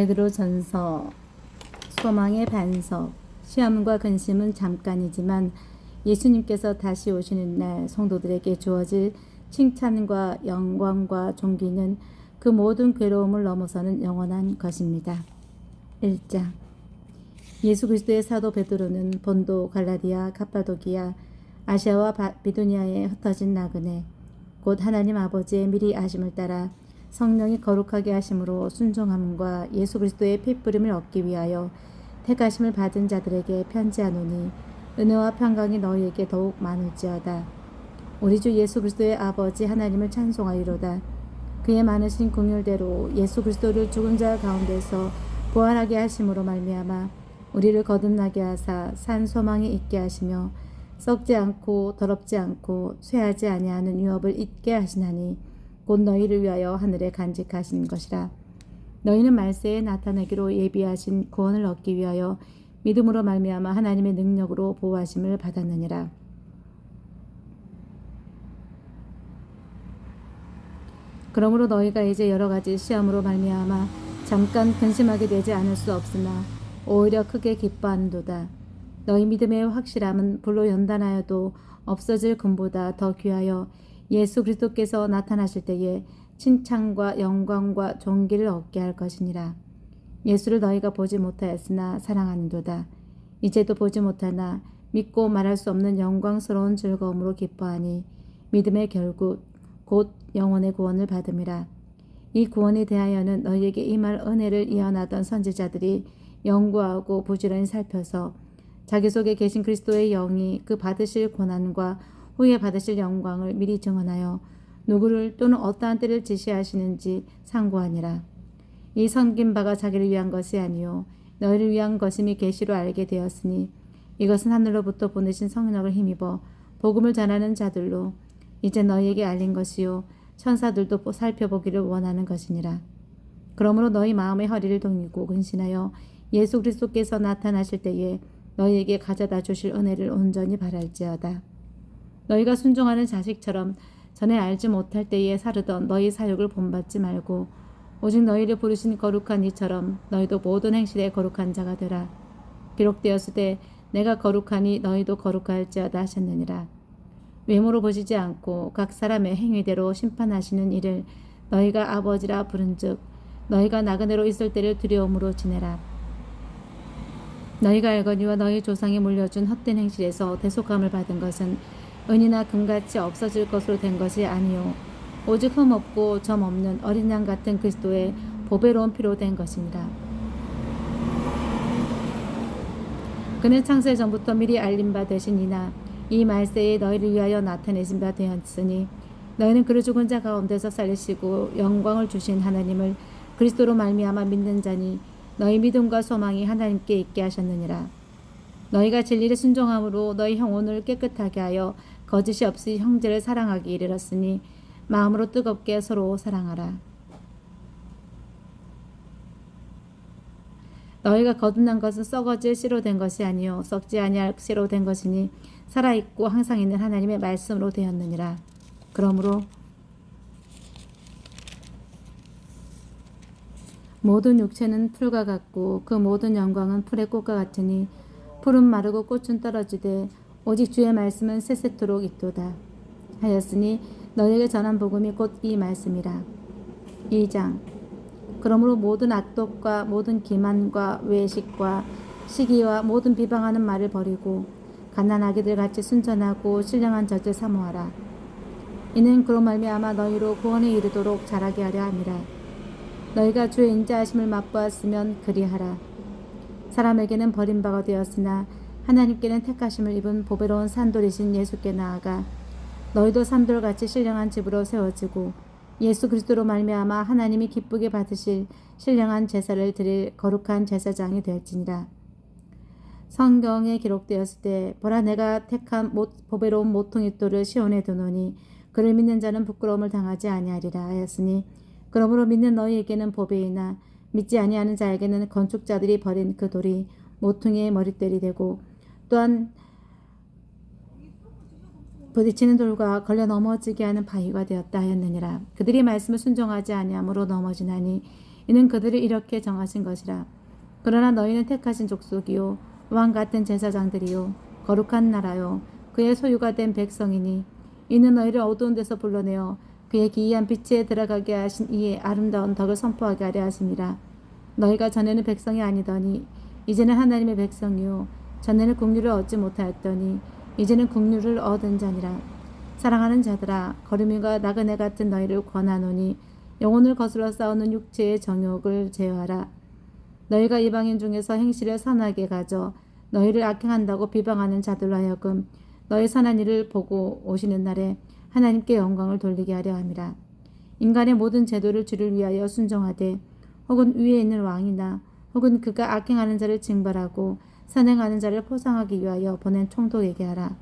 베드로전서. 소망의 반석. 시험과 근심은 잠깐이지만 예수님께서 다시 오시는 날 성도들에게 주어질 칭찬과 영광과 존귀는 그 모든 괴로움을 넘어서는 영원한 것입니다. 1장. 예수 그리스도의 사도 베드로는 본도, 갈라디아, 갑바도기아, 아시아와 비두니아에 흩어진 나그네, 곧 하나님 아버지의 미리 아심을 따라 성령이 거룩하게 하심으로 순종함과 예수 그리스도의 피뿌림을 얻기 위하여 택하심을 받은 자들에게 편지하노니 은혜와 평강이 너희에게 더욱 많을지어다. 우리 주 예수 그리스도의 아버지 하나님을 찬송하리로다. 그의 많으신 긍휼대로 예수 그리스도를 죽은 자 가운데서 부활하게 하심으로 말미암아 우리를 거듭나게 하사 산 소망이 있게 하시며 썩지 않고 더럽지 않고 쇠하지 아니하는 유업을 잊게 하시나니 곧 너희를 위하여 하늘에 간직하신 것이라. 너희는 말세에 나타내기로 예비하신 구원을 얻기 위하여 믿음으로 말미암아 하나님의 능력으로 보호하심을 받았느니라. 그러므로 너희가 이제 여러 가지 시험으로 말미암아 잠깐 근심하게 되지 않을 수 없으나 오히려 크게 기뻐한도다. 너희 믿음의 확실함은 불로 연단하여도 없어질 금보다 더 귀하여 예수 그리스도께서 나타나실 때에 칭찬과 영광과 존귀를 얻게 할 것이니라. 예수를 너희가 보지 못하였으나 사랑하는도다. 이제도 보지 못하나 믿고 말할 수 없는 영광스러운 즐거움으로 기뻐하니 믿음의 결국 곧 영혼의 구원을 받음이라. 이 구원에 대하여는 너희에게 임할 은혜를 예언하던 선지자들이 연구하고 부지런히 살펴서 자기 속에 계신 그리스도의 영이 그 받으실 고난과 후에 받으실 영광을 미리 증언하여 누구를 또는 어떠한 때를 지시하시는지 상고하니라. 이 섬긴 바가 자기를 위한 것이 아니요 너희를 위한 것임이 계시로 알게 되었으니 이것은 하늘로부터 보내신 성령을 힘입어 복음을 전하는 자들로 이제 너희에게 알린 것이요 천사들도 살펴보기를 원하는 것이니라. 그러므로 너희 마음의 허리를 동이고 근신하여 예수 그리스도께서 나타나실 때에 너희에게 가져다 주실 은혜를 온전히 바랄지어다. 너희가 순종하는 자식처럼 전에 알지 못할 때에 사르던 너희 사욕을 본받지 말고 오직 너희를 부르신 거룩한 이처럼 너희도 모든 행실에 거룩한 자가 되라. 기록되었으되 내가 거룩하니 너희도 거룩할지어다 하셨느니라. 외모로 보시지 않고 각 사람의 행위대로 심판하시는 이를 너희가 아버지라 부른즉 너희가 나그네로 있을 때를 두려움으로 지내라. 너희가 알거니와 너희 조상이 물려준 헛된 행실에서 대속함을 받은 것은 은이나 금같이 없어질 것으로 된 것이 아니요 오직 흠 없고 점 없는 어린 양 같은 그리스도의 보배로운 피로 된 것입니다. 그는 창세 전부터 미리 알린 바 되시니나 이 말세에 너희를 위하여 나타내신 바 되었으니 너희는 그를 죽은 자 가운데서 살리시고 영광을 주신 하나님을 그리스도로 말미암아 믿는 자니 너희 믿음과 소망이 하나님께 있게 하셨느니라. 너희가 진리를 순종함으로 너희 영혼을 깨끗하게 하여 거짓이 없이 형제를 사랑하기 이르렀으니 마음으로 뜨겁게 서로 사랑하라. 너희가 거듭난 것은 썩어질 씨로 된 것이 아니요 썩지 아니할 씨로 된 것이니 살아있고 항상 있는 하나님의 말씀으로 되었느니라. 그러므로 모든 육체는 풀과 같고 그 모든 영광은 풀의 꽃과 같으니 풀은 마르고 꽃은 떨어지되 오직 주의 말씀은 세세토록 있도다 하였으니 너희에게 전한 복음이 곧 이 말씀이라. 2장. 그러므로 모든 악독과 모든 기만과 외식과 시기와 모든 비방하는 말을 버리고 갓난아기들 같이 순전하고 신령한 젖을 사모하라. 이는 그로 말미암아 너희로 구원에 이르도록 자라게 하려 함이라. 너희가 주의 인자하심을 맛보았으면 그리하라. 사람에게는 버림받아 되었으나 하나님께는 택하심을 입은 보배로운 산돌이신 예수께 나아가 너희도 산돌같이 신령한 집으로 세워지고 예수 그리스도로 말미암아 하나님이 기쁘게 받으실 신령한 제사를 드릴 거룩한 제사장이 될지니라. 성경에 기록되었을 때 보라 내가 택한 보배로운 모퉁이 돌을 시온에 두노니 그를 믿는 자는 부끄러움을 당하지 아니하리라 하였으니 그러므로 믿는 너희에게는 보배이나 믿지 아니하는 자에게는 건축자들이 버린 그 돌이 모퉁이의 머릿돌이 되고 또한 부딪히는 돌과 걸려 넘어지게 하는 바위가 되었다 하였느니라. 그들이 말씀을 순종하지 아니함으로 넘어지나니 이는 그들을 이렇게 정하신 것이라. 그러나 너희는 택하신 족속이요 왕 같은 제사장들이요 거룩한 나라요 그의 소유가 된 백성이니 이는 너희를 어두운 데서 불러내어 그의 기이한 빛에 들어가게 하신 이의 아름다운 덕을 선포하게 하려 하심이라. 너희가 전에는 백성이 아니더니 이제는 하나님의 백성이요 전에는 국류를 얻지 못하였더니 이제는 국류를 얻은 자니라. 사랑하는 자들아 거름이가 나그네 같은 너희를 권하노니 영혼을 거스러 싸우는 육체의 정욕을 제어하라. 너희가 이방인 중에서 행실을 선하게 가져 너희를 악행한다고 비방하는 자들로 하여금 너희 선한 일을 보고 오시는 날에 하나님께 영광을 돌리게 하려 함이라. 인간의 모든 제도를 주를 위하여 순종하되 혹은 위에 있는 왕이나 혹은 그가 악행하는 자를 징벌하고 선행하는 자를 포상하기 위하여 보낸 총독에게 하라.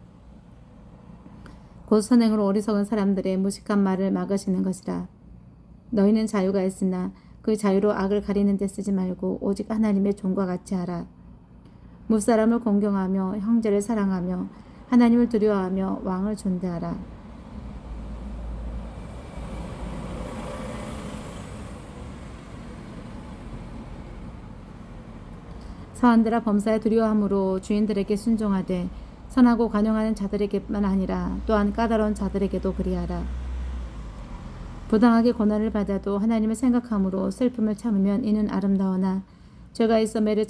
곧 선행으로 어리석은 사람들의 무식한 말을 막으시는 것이라. 너희는 자유가 있으나 그 자유로 악을 가리는 데 쓰지 말고 오직 하나님의 종과 같이 하라. 무사람을 공경하며 형제를 사랑하며 하나님을 두려워하며 왕을 존대하라. 서한들아 범사에 두려워함으로 주인들에게 순종하되 선하고 관용하는 자들에게만 아니라 또한 까다로운 자들에게도 그리하라. 부당하게 고난을 받아도 하나님을 생각함으로 슬픔을 참으면 이는 아름다우나 죄가 있어 매를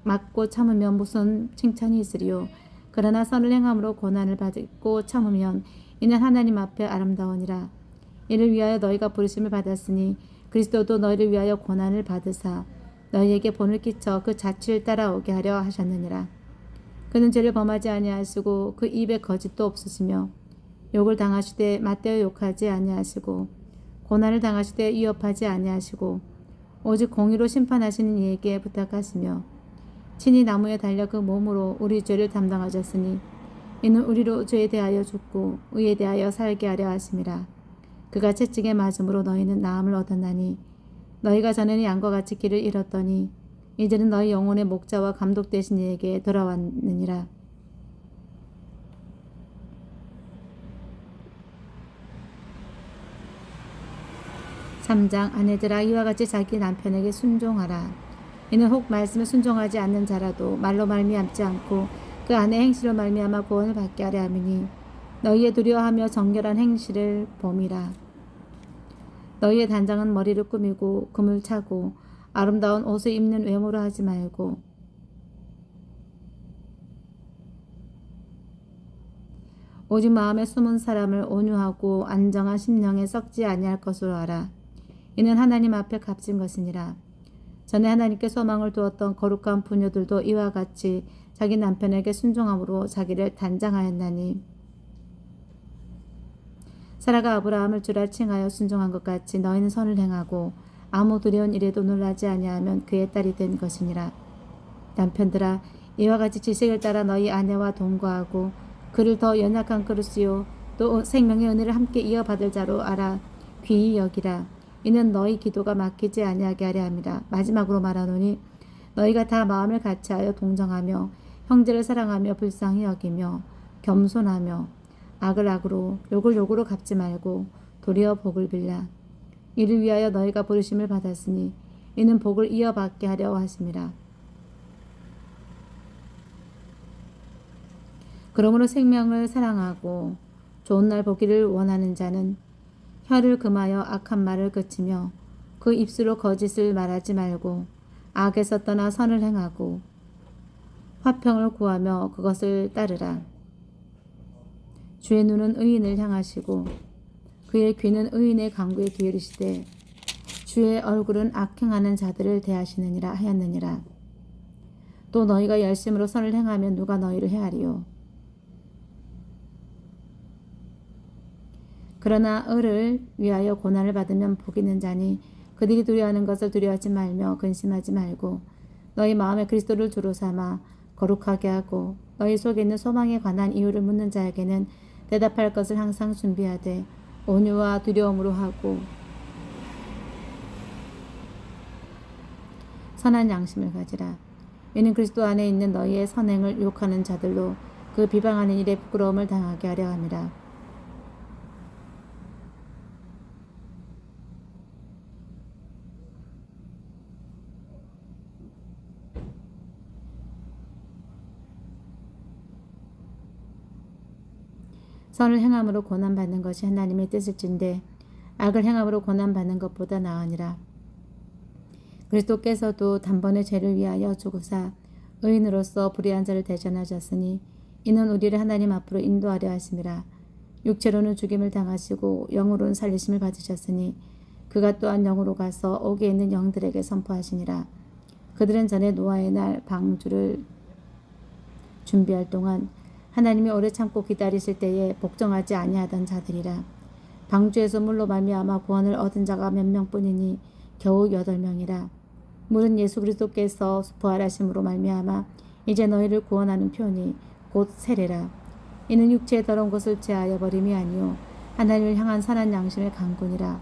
맞고 참으면 무슨 칭찬이 있으리요. 그러나 선을 행함으로 고난을 받고 참으면 이는 하나님 앞에 아름다우니라. 이를 위하여 너희가 부르심을 받았으니 그리스도도 너희를 위하여 고난을 받으사 너희에게 본을 끼쳐 그 자취를 따라오게 하려 하셨느니라. 그는 죄를 범하지 아니하시고 그 입에 거짓도 없으시며 욕을 당하시되 맞대어 욕하지 아니하시고 고난을 당하시되 위협하지 아니하시고 오직 공의로 심판하시는 이에게 부탁하시며 친히 나무에 달려 그 몸으로 우리 죄를 담당하셨으니 이는 우리로 죄에 대하여 죽고 의에 대하여 살게 하려 하심이라. 그가 채찍에 맞음으로 너희는 나음을 얻었나니 너희가 전에는 양과 같이 길을 잃었더니 이제는 너희 영혼의 목자와 감독 되신 이에게 돌아왔느니라. (3장) 아내들아 이와 같이 자기 남편에게 순종하라. 이는 혹 말씀을 순종하지 않는 자라도 말로 말미암지 않고 그 아내 행실로 말미암아 구원을 받게 하려 함이니 너희의 두려워하며 정결한 행실을 봄이라. 너희의 단장은 머리를 꾸미고 금을 차고 아름다운 옷을 입는 외모로 하지 말고 오직 마음에 숨은 사람을 온유하고 안정한 심령에 썩지 아니할 것으로 알아. 이는 하나님 앞에 값진 것이니라. 전에 하나님께 소망을 두었던 거룩한 부녀들도 이와 같이 자기 남편에게 순종함으로 자기를 단장하였나니 사라가 아브라함을 주라 칭하여 순종한 것 같이 너희는 선을 행하고 아무 두려운 일에도 놀라지 아니하면 그의 딸이 된 것이니라. 남편들아, 이와 같이 지식을 따라 너희 아내와 동거하고 그를 더 연약한 그릇이요 또 생명의 은혜를 함께 이어받을 자로 알아 귀히 여기라. 이는 너희 기도가 막히지 아니하게 하려 함이라. 마지막으로 말하노니 너희가 다 마음을 같이하여 동정하며 형제를 사랑하며 불쌍히 여기며 겸손하며 악을 악으로 욕을 욕으로 갚지 말고 도리어 복을 빌라. 이를 위하여 너희가 부르심을 받았으니 이는 복을 이어받게 하려 하심이라. 그러므로 생명을 사랑하고 좋은 날 보기를 원하는 자는 혀를 금하여 악한 말을 그치며 그 입술로 거짓을 말하지 말고 악에서 떠나 선을 행하고 화평을 구하며 그것을 따르라. 주의 눈은 의인을 향하시고 그의 귀는 의인의 간구에 기울이시되 주의 얼굴은 악행하는 자들을 대하시느니라 하였느니라. 또 너희가 열심으로 선을 행하면 누가 너희를 해하리요. 그러나 을을 위하여 고난을 받으면 복이 있는 자니 그들이 두려워하는 것을 두려워하지 말며 근심하지 말고 너희 마음에 그리스도를 주로 삼아 거룩하게 하고 너희 속에 있는 소망에 관한 이유를 묻는 자에게는 대답할 것을 항상 준비하되 온유와 두려움으로 하고 선한 양심을 가지라. 이는 그리스도 안에 있는 너희의 선행을 욕하는 자들로 그 비방하는 일에 부끄러움을 당하게 하려 함이라. 선을 행함으로 고난받는 것이 하나님의 뜻일진데 악을 행함으로 고난받는 것보다 나으니라. 그리스도께서도 단번에 죄를 위하여 죽으사 의인으로서 불의한 자를 대전하셨으니 이는 우리를 하나님 앞으로 인도하려 하심이라. 육체로는 죽임을 당하시고 영으로는 살리심을 받으셨으니 그가 또한 영으로 가서 옥에 있는 영들에게 선포하시니라. 그들은 전에 노아의 날 방주를 준비할 동안 하나님이 오래 참고 기다리실 때에 복종하지 아니하던 자들이라. 방주에서 물로 말미암아 구원을 얻은 자가 몇 명뿐이니 겨우 8명이라. 물은 예수 그리스도께서 부활하심으로 말미암아 이제 너희를 구원하는 표니 곧 세례라. 이는 육체의 더러운 것을 제하여 버림이 아니요 하나님을 향한 선한 양심의 강군이라.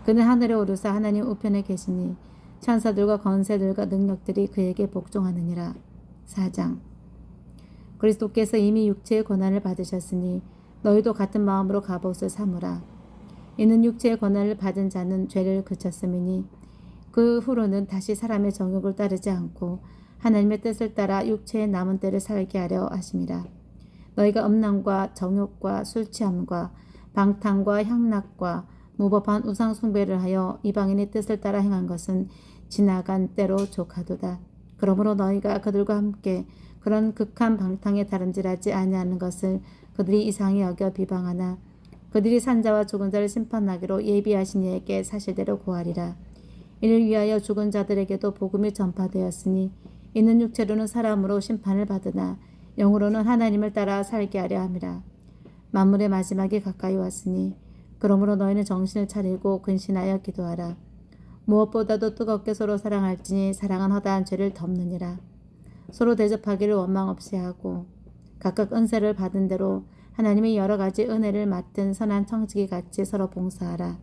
그는 하늘에 오르사 하나님 우편에 계시니 천사들과 권세들과 능력들이 그에게 복종하느니라. 4장. 그리스도께서 이미 육체의 고난을 받으셨으니 너희도 같은 마음으로 갑옷을 삼으라. 이는 육체의 고난을 받은 자는 죄를 그쳤음이니 그 후로는 다시 사람의 정욕을 따르지 않고 하나님의 뜻을 따라 육체의 남은 때를 살게 하려 하심이라. 너희가 음란과 정욕과 술취함과 방탕과 향락과 무법한 우상 숭배를 하여 이방인의 뜻을 따라 행한 것은 지나간 때로 족하도다. 그러므로 너희가 그들과 함께 그런 극한 방탕에 다름질하지 아니하는 것을 그들이 이상히 여겨 비방하나 그들이 산자와 죽은 자를 심판하기로 예비하신 이에게 사실대로 고하리라. 이를 위하여 죽은 자들에게도 복음이 전파되었으니 이는 육체로는 사람으로 심판을 받으나 영으로는 하나님을 따라 살게 하려 함이라. 만물의 마지막이 가까이 왔으니 그러므로 너희는 정신을 차리고 근신하여 기도하라. 무엇보다도 뜨겁게 서로 사랑할지니 사랑은 허다한 죄를 덮느니라. 서로 대접하기를 원망 없이 하고 각각 은혜를 받은 대로 하나님의 여러 가지 은혜를 맡은 선한 청지기 같이 서로 봉사하라.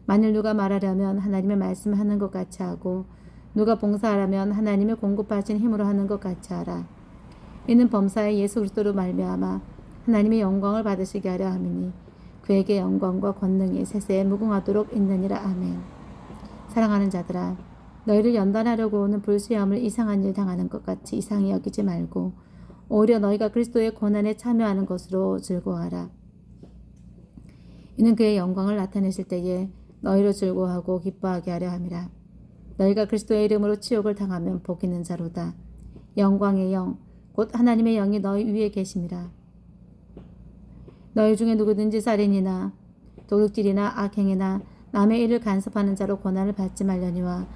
만일 누가 말하려면 하나님의 말씀하는 것 같이 하고 누가 봉사하려면 하나님의 공급하신 힘으로 하는 것 같이 하라. 이는 범사에 예수 그리스도로 말미암아 하나님의 영광을 받으시게 하려 함이니 그에게 영광과 권능이 세세에 무궁하도록 있느니라. 아멘. 사랑하는 자들아, 너희를 연단하려고 오는 불시험을 이상한 일 당하는 것 같이 이상히 여기지 말고 오히려 너희가 그리스도의 고난에 참여하는 것으로 즐거워하라. 이는 그의 영광을 나타내실 때에 너희로 즐거워하고 기뻐하게 하려 함이라. 너희가 그리스도의 이름으로 치욕을 당하면 복 있는 자로다. 영광의 영 곧 하나님의 영이 너희 위에 계심이라. 너희 중에 누구든지 살인이나 도둑질이나 악행이나 남의 일을 간섭하는 자로 고난을 받지 말려니와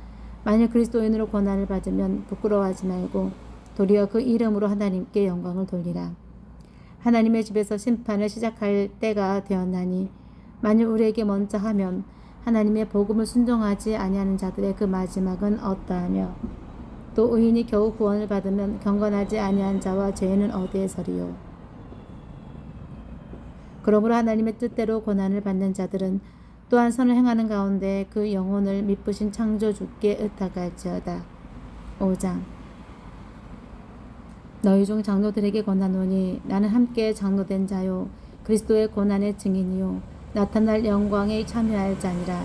만일 그리스도인으로 고난을 받으면 부끄러워하지 말고 도리어 그 이름으로 하나님께 영광을 돌리라. 하나님의 집에서 심판을 시작할 때가 되었나니 만일 우리에게 먼저 하면 하나님의 복음을 순종하지 아니하는 자들의 그 마지막은 어떠하며 또 의인이 겨우 구원을 받으면 경건하지 아니한 자와 죄인은 어디에 서리요. 그러므로 하나님의 뜻대로 고난을 받는 자들은 또한 선을 행하는 가운데 그 영혼을 미쁘신 창조주께 의탁할지어다. 5장. 너희 중 장로들에게 권하노니 나는 함께 장로된 자요 그리스도의 고난의 증인이요 나타날 영광에 참여할 자니라.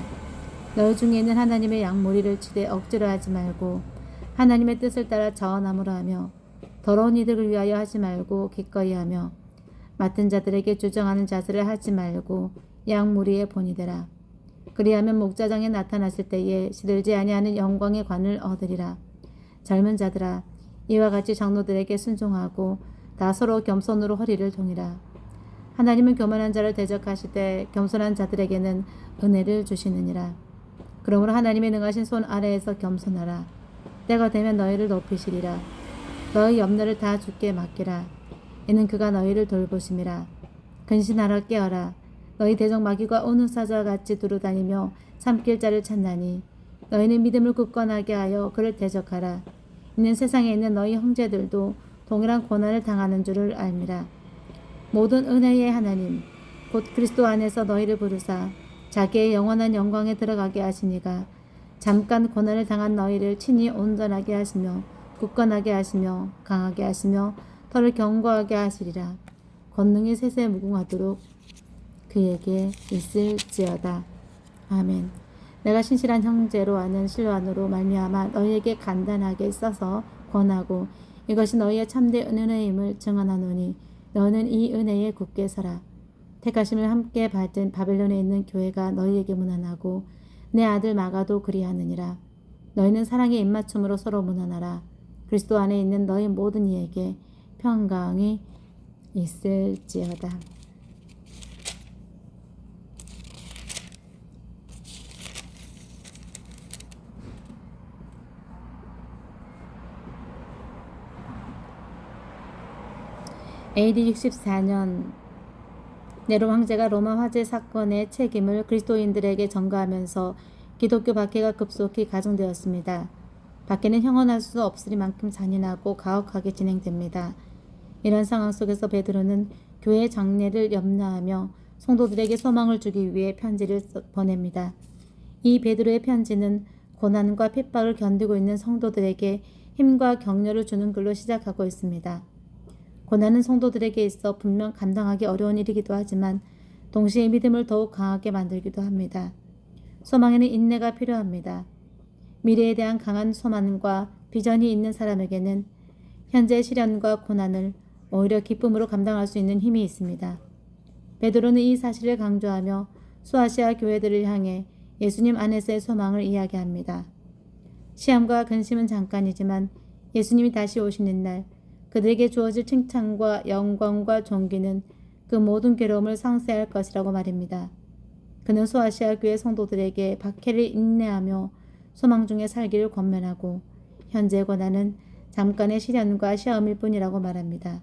너희 중에 있는 하나님의 양무리를 치되 억지로 하지 말고 하나님의 뜻을 따라 자원함으로 하며 더러운 이득을 위하여 하지 말고 기꺼이 하며 맡은 자들에게 주정하는 자세를 하지 말고 양무리의 본이 되라. 그리하면 목자장에 나타났을 때에 시들지 아니하는 영광의 관을 얻으리라. 젊은 자들아 이와 같이 장로들에게 순종하고 다 서로 겸손으로 허리를 동이라. 하나님은 교만한 자를 대적하시되 겸손한 자들에게는 은혜를 주시느니라. 그러므로 하나님의 능하신 손 아래에서 겸손하라. 때가 되면 너희를 높이시리라. 너희 염려를 다 주께 맡기라. 이는 그가 너희를 돌보심이라. 근신하라 깨어라. 너희 대적 마귀가 오는 사자와 같이 두루다니며 삼킬 자를 찾나니 너희는 믿음을 굳건하게 하여 그를 대적하라. 이는 세상에 있는 너희 형제들도 동일한 고난을 당하는 줄을 알미라. 모든 은혜의 하나님 곧 그리스도 안에서 너희를 부르사 자기의 영원한 영광에 들어가게 하시니가 잠깐 고난을 당한 너희를 친히 온전하게 하시며 굳건하게 하시며 강하게 하시며 털을 견고하게 하시리라. 권능이 세세 무궁하도록 그에게 있을지어다. 아멘. 내가 신실한 형제로 아는 실로안으로 말미암아 너희에게 간단하게 써서 권하고 이것이 너희의 참된 은혜임을 증언하노니 너는 이 은혜에 굳게 서라. 택하심을 함께 받은 바벨론에 있는 교회가 너희에게 문안하고 내 아들 마가도 그리하느니라. 너희는 사랑의 입맞춤으로 서로 문안하라. 그리스도 안에 있는 너희 모든 이에게 평강이 있을지어다. AD 64년 네로 황제가 로마 화재 사건의 책임을 그리스도인들에게 전가하면서 기독교 박해가 급속히 가중되었습니다. 박해는 형언할 수 없으리만큼 잔인하고 가혹하게 진행됩니다. 이런 상황 속에서 베드로는 교회 장례를 염려하며 성도들에게 소망을 주기 위해 편지를 보냅니다. 이 베드로의 편지는 고난과 핍박을 견디고 있는 성도들에게 힘과 격려를 주는 글로 시작하고 있습니다. 고난은 성도들에게 있어 분명 감당하기 어려운 일이기도 하지만 동시에 믿음을 더욱 강하게 만들기도 합니다. 소망에는 인내가 필요합니다. 미래에 대한 강한 소망과 비전이 있는 사람에게는 현재의 시련과 고난을 오히려 기쁨으로 감당할 수 있는 힘이 있습니다. 베드로는 이 사실을 강조하며 소아시아 교회들을 향해 예수님 안에서의 소망을 이야기합니다. 시험과 근심은 잠깐이지만 예수님이 다시 오시는 날 그들에게 주어질 칭찬과 영광과 존귀는 그 모든 괴로움을 상쇄할 것이라고 말입니다. 그는 소아시아 교회 성도들에게 박해를 인내하며 소망 중에 살기를 권면하고 현재의 고난은 잠깐의 시련과 시험일 뿐이라고 말합니다.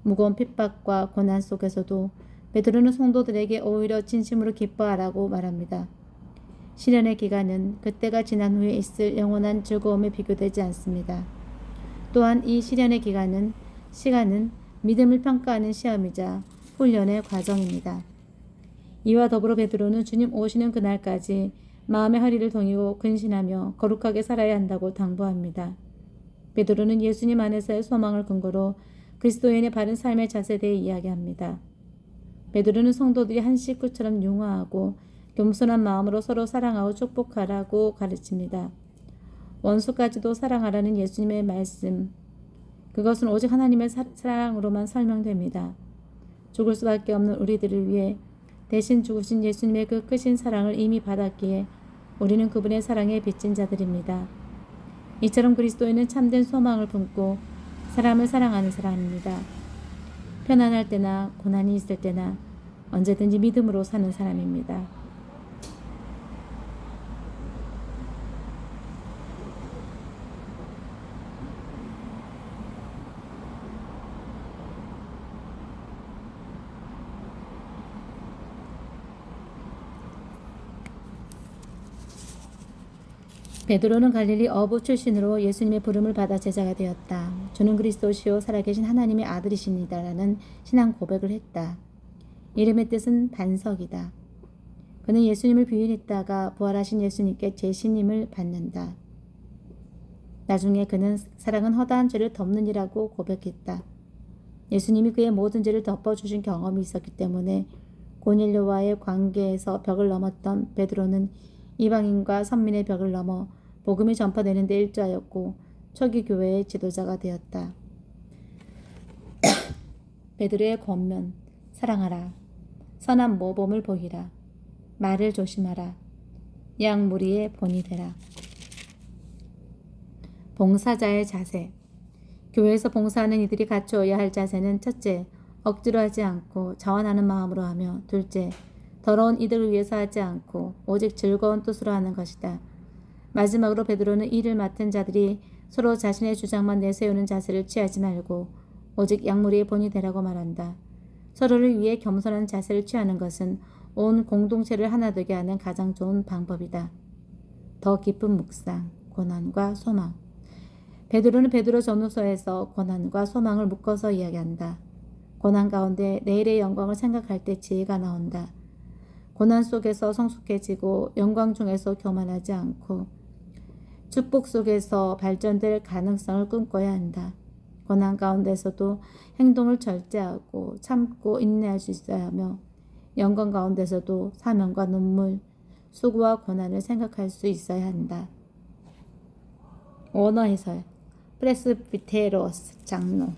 무거운 핍박과 고난 속에서도 베드로는 성도들에게 오히려 진심으로 기뻐하라고 말합니다. 시련의 기간은 그때가 지난 후에 있을 영원한 즐거움에 비교되지 않습니다. 또한 이 시련의 시간은 믿음을 평가하는 시험이자 훈련의 과정입니다. 이와 더불어 베드로는 주님 오시는 그날까지 마음의 허리를 동이고 근신하며 거룩하게 살아야 한다고 당부합니다. 베드로는 예수님 안에서의 소망을 근거로 그리스도인의 바른 삶의 자세에 대해 이야기합니다. 베드로는 성도들이 한 식구처럼 융화하고 겸손한 마음으로 서로 사랑하고 축복하라고 가르칩니다. 원수까지도 사랑하라는 예수님의 말씀, 그것은 오직 하나님의 사랑으로만 설명됩니다. 죽을 수밖에 없는 우리들을 위해 대신 죽으신 예수님의 그 크신 사랑을 이미 받았기에 우리는 그분의 사랑에 빚진 자들입니다. 이처럼 그리스도인은 참된 소망을 품고 사람을 사랑하는 사람입니다. 편안할 때나 고난이 있을 때나 언제든지 믿음으로 사는 사람입니다. 베드로는 갈릴리 어부 출신으로 예수님의 부름을 받아 제자가 되었다. 주는 그리스도시요 살아계신 하나님의 아들이십니다라는 신앙 고백을 했다. 이름의 뜻은 반석이다. 그는 예수님을 부인했다가 부활하신 예수님께 재신임을 받는다. 나중에 그는 사랑은 허다한 죄를 덮는이라고 고백했다. 예수님이 그의 모든 죄를 덮어주신 경험이 있었기 때문에 고넬료와의 관계에서 벽을 넘었던 베드로는 이방인과 선민의 벽을 넘어 복음이 전파되는 데 일조하였고 초기 교회의 지도자가 되었다. 베드로의 권면, 사랑하라. 선한 모범을 보이라. 말을 조심하라. 양무리의 본이 되라. 봉사자의 자세. 교회에서 봉사하는 이들이 갖추어야 할 자세는 첫째, 억지로 하지 않고 자원하는 마음으로 하며 둘째, 더러운 이들을 위해서 하지 않고 오직 즐거운 뜻으로 하는 것이다. 마지막으로 베드로는 일을 맡은 자들이 서로 자신의 주장만 내세우는 자세를 취하지 말고 오직 양무리의 본이 되라고 말한다. 서로를 위해 겸손한 자세를 취하는 것은 온 공동체를 하나 되게 하는 가장 좋은 방법이다. 더 깊은 묵상, 고난과 소망. 베드로는 베드로 전후서에서 고난과 소망을 묶어서 이야기한다. 고난 가운데 내일의 영광을 생각할 때 지혜가 나온다. 고난 속에서 성숙해지고 영광 중에서 교만하지 않고 축복 속에서 발전될 가능성을 꿈꿔야 한다. 고난 가운데서도 행동을 절제하고 참고 인내할 수 있어야 하며 영광 가운데서도 사명과 눈물, 수고와 고난을 생각할 수 있어야 한다. 원어 해설. 프레스비테로스 장로.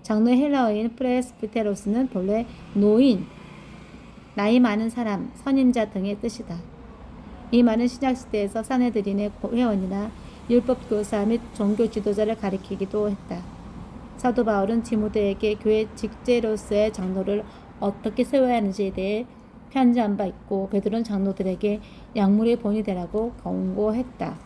장로의 헬라어인 프레스비테로스는 본래 노인, 나이 많은 사람, 선임자 등의 뜻이다. 이 말은 신약시대에서 사내들인의 회원이나 율법 교사 및 종교 지도자를 가리키기도 했다. 사도 바울은 디모데에게 교회 직제로서의 장로를 어떻게 세워야 하는지에 대해 편지한 바 있고 베드로는 장로들에게 약물의 본이 되라고 권고했다.